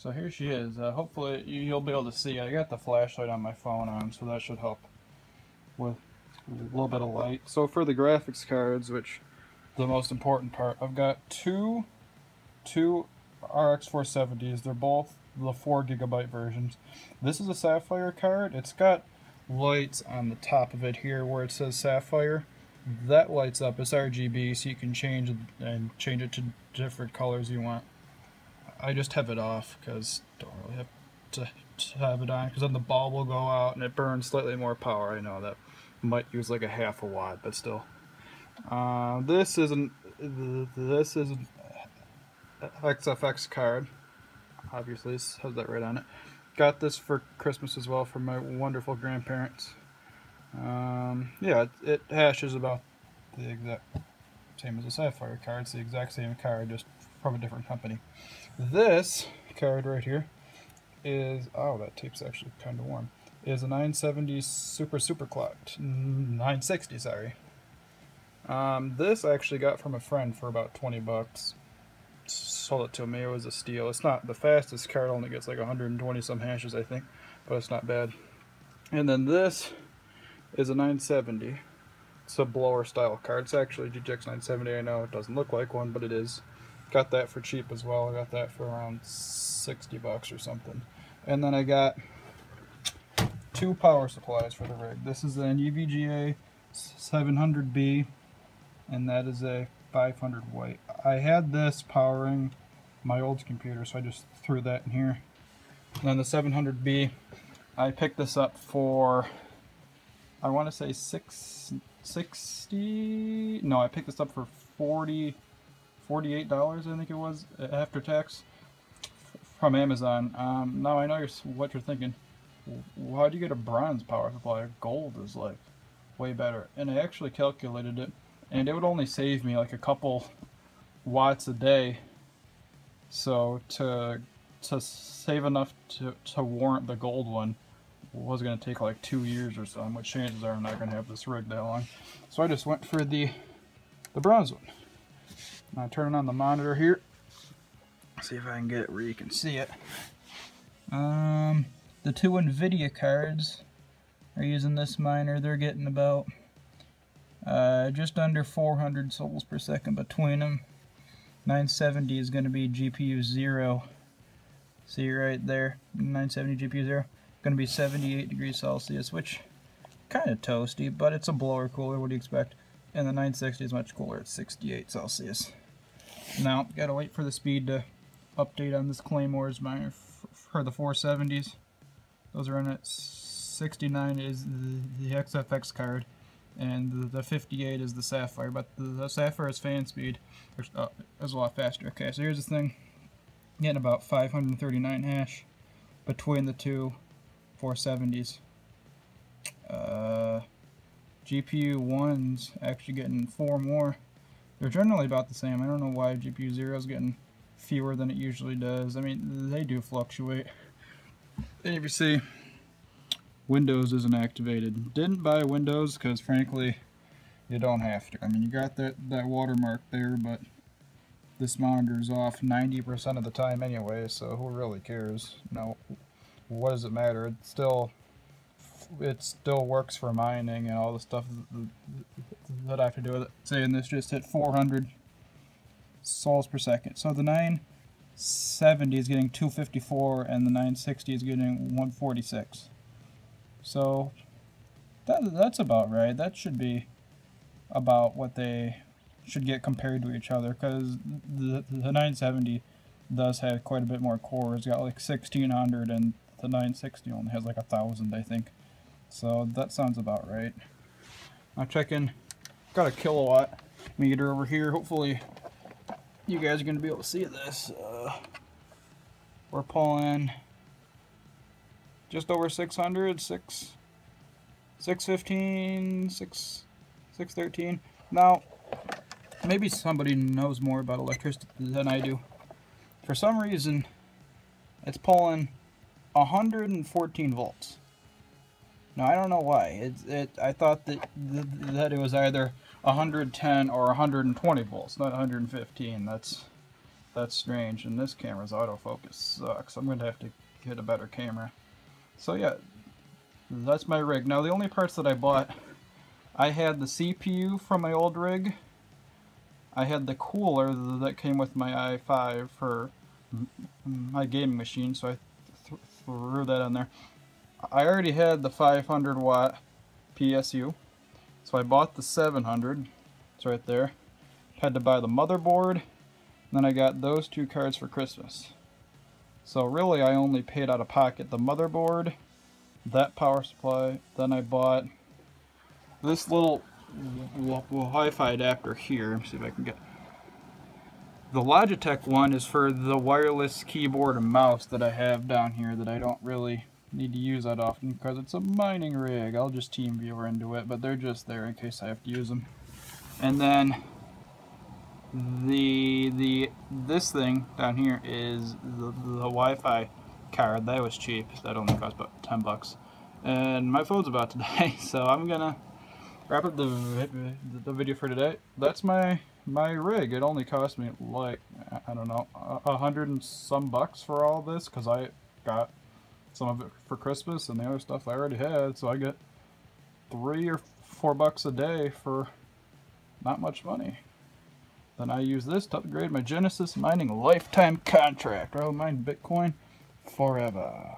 So here she is. Hopefully you'll be able to see. I got the flashlight on my phone on, so that should help with a little bit of light. So for the graphics cards, which the most important part, I've got two RX 470s. They're both the 4GB versions. This is a Sapphire card. It's got lights on the top of it here where it says Sapphire. That lights up. It's RGB, so you can change it to different colors you want. I just have it off because don't really have to have it on, because then the bulb will go out and it burns slightly more power. I know that might use like a half a watt, but still. This is an XFX card. Obviously, this has that right on it. Got this for Christmas as well from my wonderful grandparents. Yeah, it hashes about the exact same as a Sapphire card. It's the exact same card, just from a different company. This card right here is, oh, that tape's actually kind of warm, is a 970 super clocked, 960, sorry. This I actually got from a friend for about 20 bucks. Sold it to me. It was a steal. It's not the fastest card, only gets like 120 some hashes, I think, but it's not bad. And then this is a 970. It's a blower style card. It's actually a GTX 970. I know it doesn't look like one, but it is. Got that for cheap as well. I got that for around 60 bucks or something. And then I got two power supplies for the rig. This is an EVGA 700B, and that is a 500 watt. I had this powering my old computer, so I just threw that in here. And then the 700B, I picked this up for, I want to say 60. No, I picked this up for $48, I think it was, after tax, from Amazon. Now I know what you're thinking. How do you get a bronze power supply? Gold is like way better. And I actually calculated it, and it would only save me like a couple watts a day. So to save enough to warrant the gold one was going to take like 2 years or so, which chances are I'm not going to have this rig that long. So I just went for the bronze one. Now turning on the monitor here. See if I can get it where you can see it. The two Nvidia cards are using this miner. They're getting about just under 400 souls per second between them. 970 is going to be GPU 0. See right there, 970 GPU 0. Going to be 78 degrees Celsius, which kind of toasty, but it's a blower cooler. What do you expect? And the 960 is much cooler. It's 68 Celsius. Now, gotta wait for the speed to update on this Claymore's miner for the 470s. Those are in at 69 is the XFX card, and the 58 is the Sapphire, but the Sapphire's fan speed is a lot faster. Okay, so here's this thing. Getting about 539 hash between the two 470s. GPU 1's actually getting 4 more. They're generally about the same. I don't know why GPU 0 is getting fewer than it usually does. I mean, they do fluctuate. And if you see, Windows isn't activated. Didn't buy Windows because, frankly, you don't have to. I mean, you got that watermark there, but this monitor's off 90% of the time anyway, so who really cares? No, what does it matter? It still works for mining and all the stuff that I have to do with it. Saying this just hit 400 souls per second. So the 970 is getting 254 and the 960 is getting 146. So that's about right. That should be about what they should get compared to each other, because the 970 does have quite a bit more cores. It's got like 1600 and the 960 only has like 1000, I think. So that sounds about right. I'm checking, got a kilowatt meter over here. Hopefully you guys are going to be able to see this. We're pulling just over 600, 615, 613. Now, maybe somebody knows more about electricity than I do. For some reason, it's pulling 114 volts. Now, I don't know why. I thought that it was either 110 or 120 volts, not 115. That's That's strange, and this camera's autofocus sucks. I'm gonna have to get a better camera. So yeah, that's my rig. Now the only parts that I bought, I had the CPU from my old rig. I had the cooler that came with my i5 for my gaming machine, so I threw that on there. I already had the 500 watt PSU, so I bought the 700. It's right there. Had to buy the motherboard, and then I got those two cards for Christmas. So really I only paid out of pocket the motherboard, that power supply, then I bought this little Wi-Fi adapter here. Let me see if I can get... The Logitech one is for the wireless keyboard and mouse that I have down here that I don't really need to use that often because it's a mining rig. I'll just TeamViewer into it, but they're just there in case I have to use them. And then this thing down here is the Wi-Fi card. That was cheap. That only cost about 10 bucks. And my phone's about to die, so I'm gonna wrap up the video for today. That's my rig. It only cost me like, I don't know, $100 and some bucks for all this because I got some of it for Christmas and the other stuff I already had, so I get $3 or $4 a day for not much money. Then I use this to upgrade my Genesis mining lifetime contract. I'll mine Bitcoin forever.